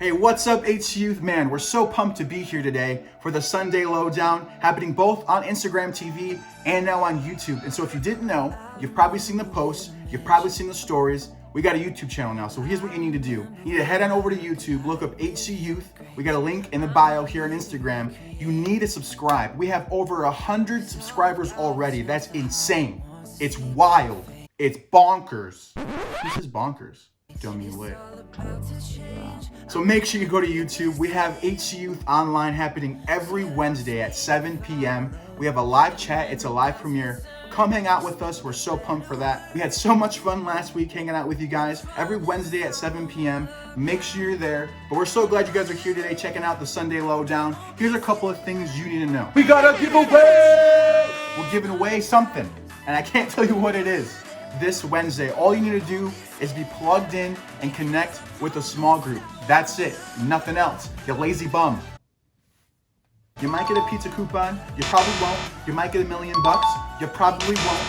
Hey, what's up, HC Youth? Man, we're so pumped to be here today for the Sunday Lowdown, happening both on Instagram TV and now on YouTube. And so if you didn't know, you've probably seen the posts, you've probably seen the stories. We got a YouTube channel now, so here's what you need to do. You need to head on over to YouTube, look up HC Youth. We got a link in the bio here on Instagram. You need to subscribe. We have over 100 subscribers already. That's insane. It's wild. It's bonkers. Who says bonkers? Dummy lit. So make sure you go to YouTube. We have HC Youth Online happening every Wednesday at 7 p.m. We have a live chat. It's a live premiere. Come hang out with us. We're so pumped for that. We had so much fun last week hanging out with you guys. Every Wednesday at 7 p.m. Make sure you're there. But we're so glad you guys are here today checking out the Sunday Lowdown. Here's a couple of things you need to know. We got a giveaway! We're giving away something, and I can't tell you what it is. This Wednesday, all you need to do is be plugged in and connect with a small group. That's it. Nothing else. You lazy bum. You might get a pizza coupon. You probably won't. You might get $1 million. You probably won't.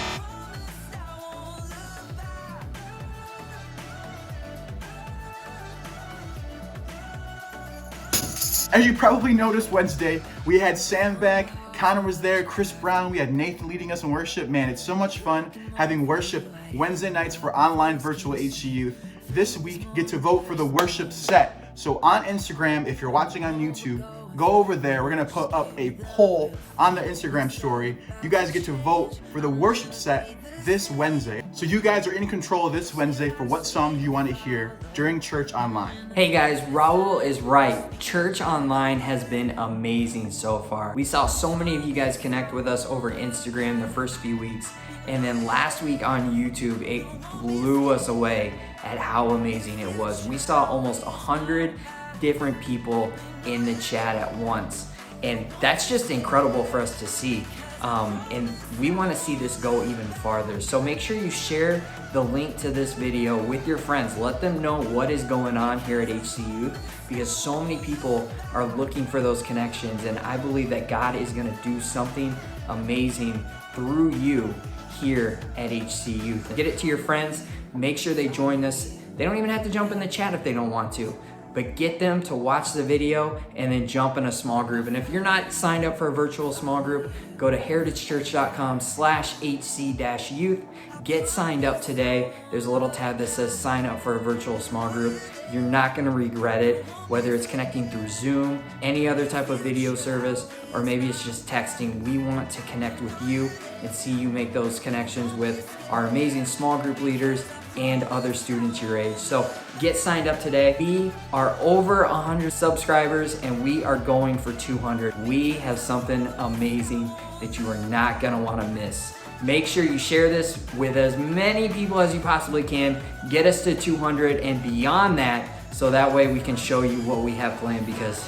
As you probably noticed Wednesday, we had Sam back, Connor was there, Chris Brown, we had Nathan leading us in worship. Man, it's so much fun having worship Wednesday nights for online virtual HC Youth. This week, get to vote for the worship set. So on Instagram, if you're watching on YouTube, go over there. We're gonna put up a poll on the Instagram story. You guys get to vote for the worship set this Wednesday. So you guys are in control this Wednesday for what song you want to hear during church online. Hey guys, Raul is right. Church online has been amazing so far. We saw so many of you guys connect with us over Instagram the first few weeks. And then last week on YouTube, it blew us away at how amazing it was. We saw almost 100 different people in the chat at once. And that's just incredible for us to see. And we want to see this go even farther. So make sure you share the link to this video with your friends. Let them know what is going on here at HC Youth, because so many people are looking for those connections. And I believe that God is going to do something amazing through you here at HC Youth. Get it to your friends. Make sure they join us. They don't even have to jump in the chat if they don't want to, but get them to watch the video and then jump in a small group. And if you're not signed up for a virtual small group, go to heritagechurch.com/HC-youth. Get signed up today. There's a little tab that says sign up for a virtual small group. You're not gonna regret it, whether it's connecting through Zoom, any other type of video service, or maybe it's just texting. We want to connect with you and see you make those connections with our amazing small group leaders and other students your age. So get signed up today. We are over 100 subscribers and we are going for 200. We have something amazing that you are not gonna wanna miss. Make sure you share this with as many people as you possibly can. Get us to 200 and beyond that, so that way we can show you what we have planned, because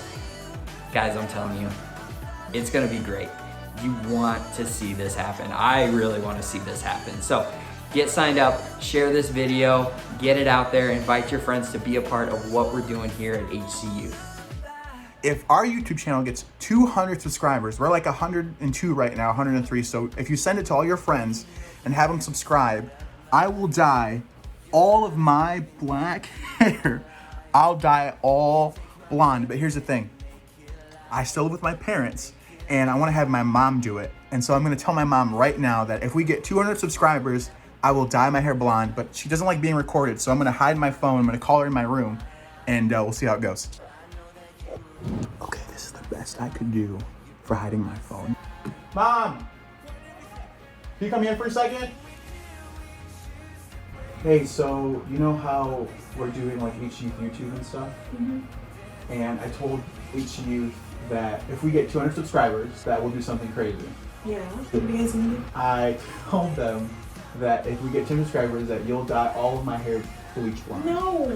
guys, I'm telling you, it's gonna be great. You want to see this happen. I really wanna see this happen. So get signed up, share this video, get it out there, invite your friends to be a part of what we're doing here at HC Youth. If our YouTube channel gets 200 subscribers, we're like 102 right now, 103. So if you send it to all your friends and have them subscribe, I will dye all of my black hair. I'll dye all blonde. But here's the thing. I still live with my parents and I want to have my mom do it. And so I'm going to tell my mom right now that if we get 200 subscribers, I will dye my hair blonde, but she doesn't like being recorded. So I'm going to hide my phone. I'm going to call her in my room and we'll see how it goes. Okay, this is the best I could do for hiding my phone. Mom! Can you come here for a second? Hey, so you know how we're doing like HC Youth YouTube and stuff? Mm-hmm. And I told HC Youth that if we get 200 subscribers, that we'll do something crazy. Yeah, what are you guys gonna do? I told them that if we get 200 subscribers, that you'll dye all of my hair bleach blonde. No!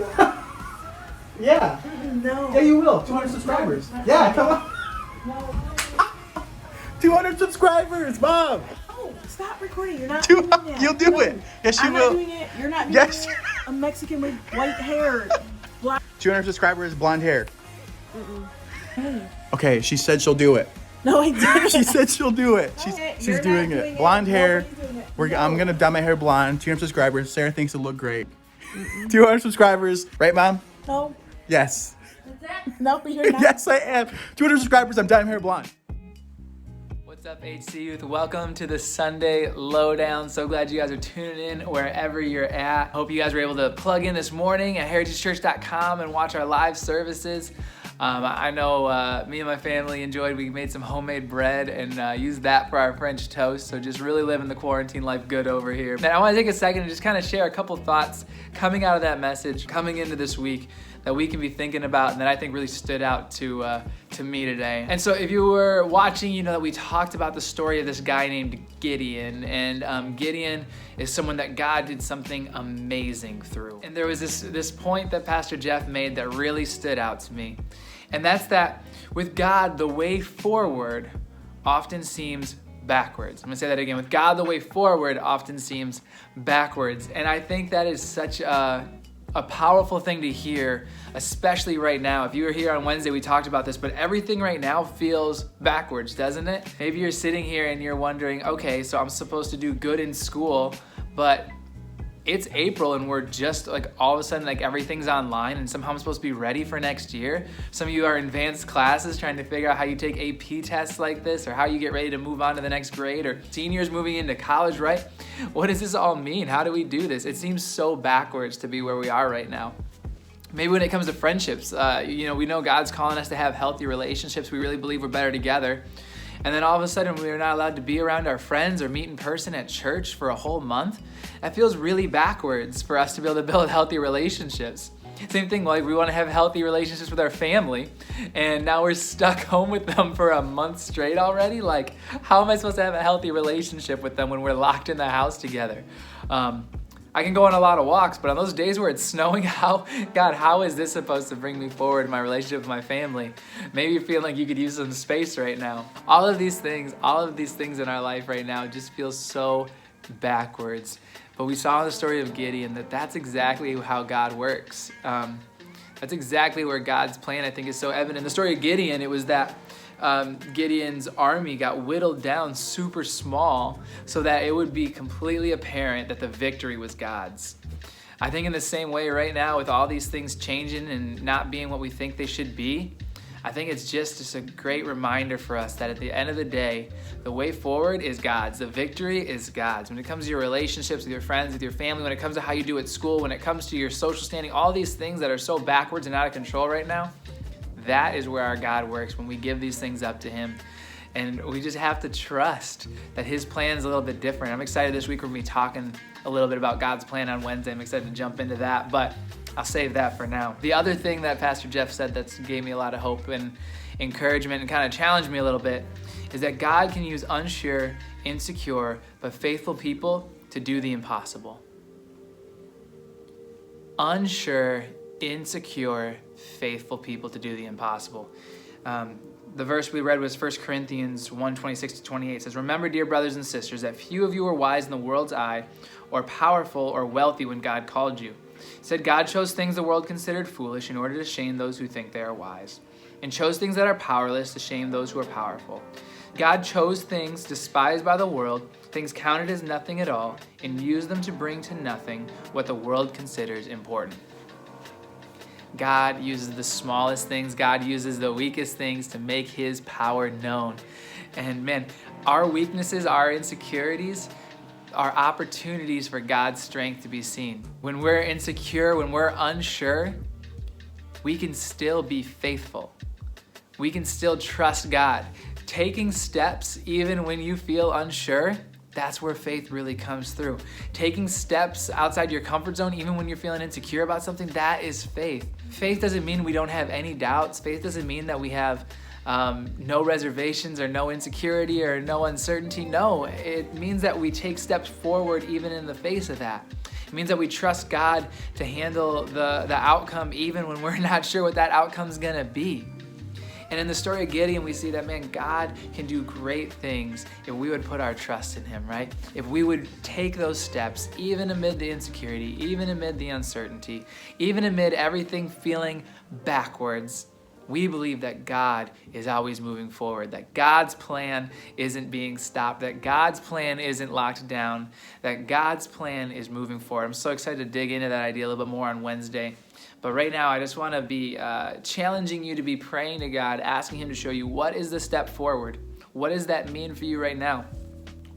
Yeah. No. Yeah, you will. 200 subscribers. Yeah, come on. No. 200 subscribers, Mom. Oh, stop recording. You're not doing it. You'll do it. Yes, you I'm will. not doing it. You're not doing Yes. it. A Mexican with white hair. Black. 200 subscribers, blonde hair. Hey. Okay, she said she'll do it. No, I didn't. She said she'll do it. Okay, She's you're doing not it. doing Blonde hair. Nobody's doing it. I'm No. gonna dye my hair blonde. 200 subscribers. Sarah thinks it'll look great. 200 subscribers, right, Mom? No. Yes. No, you're not. Yes, I am. 200 subscribers, I'm dying hair blonde. What's up, HC Youth? Welcome to the Sunday Lowdown. So glad you guys are tuning in wherever you're at. Hope you guys were able to plug in this morning at heritagechurch.com and watch our live services. I know me and my family enjoyed, we made some homemade bread and used that for our French toast. So just really living the quarantine life good over here. And I want to take a second and just kind of share a couple thoughts coming out of that message, coming into this week, that we can be thinking about and that I think really stood out to me today. And so if you were watching, you know that we talked about the story of this guy named Gideon. And Gideon is someone that God did something amazing through. And there was this point that Pastor Jeff made that really stood out to me. And that's that with God, the way forward often seems backwards. I'm gonna say that again. With God, the way forward often seems backwards. And I think that is such a powerful thing to hear, especially right now. If you were here on Wednesday, we talked about this, but everything right now feels backwards, doesn't it? Maybe you're sitting here and you're wondering, okay, so I'm supposed to do good in school, but it's April and we're just like all of a sudden like everything's online and somehow I'm supposed to be ready for next year. Some of you are in advanced classes trying to figure out how you take AP tests like this or how you get ready to move on to the next grade, or seniors moving into college, right? What does this all mean? How do we do this? It seems so backwards to be where we are right now. Maybe when it comes to friendships, we know God's calling us to have healthy relationships. We really believe we're better together. And then all of a sudden we're not allowed to be around our friends or meet in person at church for a whole month. That feels really backwards for us to be able to build healthy relationships. Same thing, like we want to have healthy relationships with our family, and now we're stuck home with them for a month straight already. Like, how am I supposed to have a healthy relationship with them when we're locked in the house together? I can go on a lot of walks, but on those days where it's snowing, how is this supposed to bring me forward in my relationship with my family? Maybe you feel like you could use some space right now. All of these things in our life right now just feel so backwards. But we saw in the story of Gideon that that's exactly how God works. That's exactly where God's plan, I think, is so evident. In the story of Gideon, it was that Gideon's army got whittled down super small so that it would be completely apparent that the victory was God's. I think in the same way right now, with all these things changing and not being what we think they should be, I think it's just a great reminder for us that at the end of the day, the way forward is God's. The victory is God's. When it comes to your relationships with your friends, with your family, when it comes to how you do at school, when it comes to your social standing, all these things that are so backwards and out of control right now, that is where our God works, when we give these things up to Him. And we just have to trust that His plan is a little bit different. I'm excited this week we're going to be talking a little bit about God's plan on Wednesday. I'm excited to jump into that, but I'll save that for now. The other thing that Pastor Jeff said that gave me a lot of hope and encouragement and kind of challenged me a little bit is that God can use unsure, insecure, but faithful people to do the impossible. Unsure, insecure, faithful people to do the impossible. The verse we read was 1 Corinthians 1:26-28. It says, "Remember, dear brothers and sisters, that few of you were wise in the world's eye, or powerful or wealthy when God called you. He said, God chose things the world considered foolish in order to shame those who think they are wise, and chose things that are powerless to shame those who are powerful. God chose things despised by the world, things counted as nothing at all, and used them to bring to nothing what the world considers important." God uses the smallest things. God uses the weakest things to make His power known. And man, our weaknesses, our insecurities, are opportunities for God's strength to be seen. When we're insecure, when we're unsure, we can still be faithful. We can still trust God. Taking steps even when you feel unsure, that's where faith really comes through. Taking steps outside your comfort zone, even when you're feeling insecure about something, that is faith. Faith doesn't mean we don't have any doubts. Faith doesn't mean that we have no reservations or no insecurity or no uncertainty. No, it means that we take steps forward even in the face of that. It means that we trust God to handle the outcome even when we're not sure what that outcome's gonna be. And in the story of Gideon, we see that, man, God can do great things if we would put our trust in Him, right? If we would take those steps, even amid the insecurity, even amid the uncertainty, even amid everything feeling backwards, We believe that God is always moving forward, that God's plan isn't being stopped, that God's plan isn't locked down, that God's plan is moving forward. I'm so excited to dig into that idea a little bit more on Wednesday. But right now, I just want to be challenging you to be praying to God, asking Him to show you what is the step forward. What does that mean for you right now?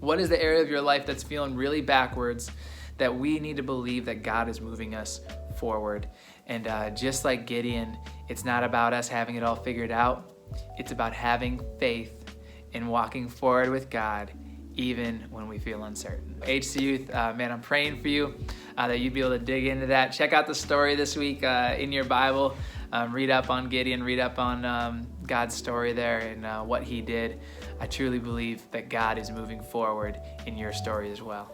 What is the area of your life that's feeling really backwards that we need to believe that God is moving us forward? And just like Gideon, it's not about us having it all figured out. It's about having faith and walking forward with God, even when we feel uncertain. HC Youth, man, I'm praying for you that you'd be able to dig into that. Check out the story this week in your Bible. Read up on Gideon, read up on God's story there and what he did. I truly believe that God is moving forward in your story as well.